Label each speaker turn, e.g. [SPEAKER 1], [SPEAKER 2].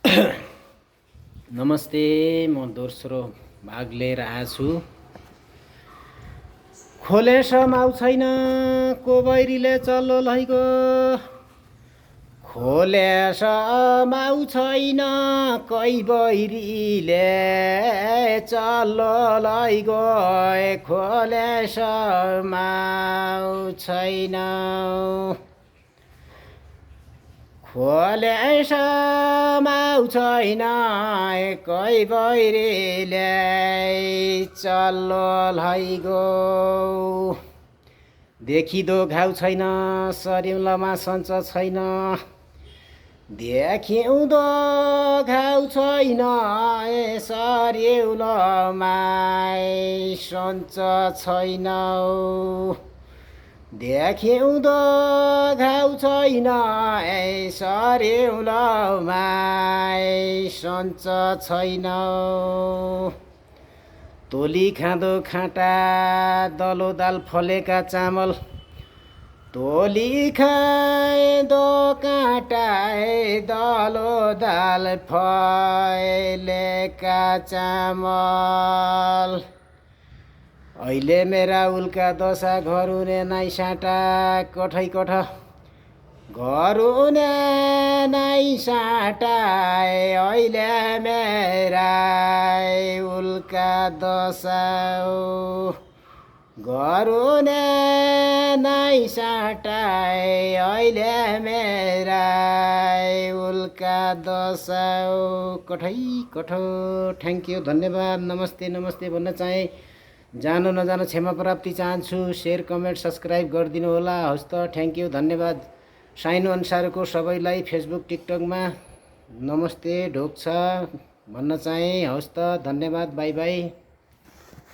[SPEAKER 1] नमस्ते, म दोस्रो भाग लिएर आएको छु। खोलेस माउ छैन को बैरीले चल्लो लैगो, खोलेस माउ छैन कै बैरीले चल्लो लैगो, खोलेस माउ छैन, खोलेस माउ छैन कै बैरीले चल्लो लैगो। देखिदो घाउ छैन सरिउलामा सञ्च छैन, देखिउँदो घाउ छैन सरिउलामा सञ्च छैन, देखिउँदो घाउ छैन सरिउलामा सञ्च छैन। तोली खाँदो खाँटा दलो दाल फलेका चामल, तोली खाँदो काँटा दलो दाल फलेका चामल, अहिले मेरा उल्का दशा घरुने नाइ साँटा कठै कठ, घरुने नाइ साँटा अहिले मेरा उल्का दशा, घरुने नाइ साँटा अहिले मेरा उल्का दशा कठै कठ। थ्याङ्क यू, धन्यवाद, नमस्ते नमस्ते भन्न चाहे। जानो नजानो क्षमा प्राप्ति चाहन्छु। शेयर कमेन्ट सब्सक्राइब गरिदिनु होला। हस् त, थ्याङ्क यू, धन्यवाद। साइनो अनुसारको सबैलाई फेसबुक टिकटकमा नमस्ते ढोक छ भन्न चाहे। हस् त, धन्यवाद, बाई बाई।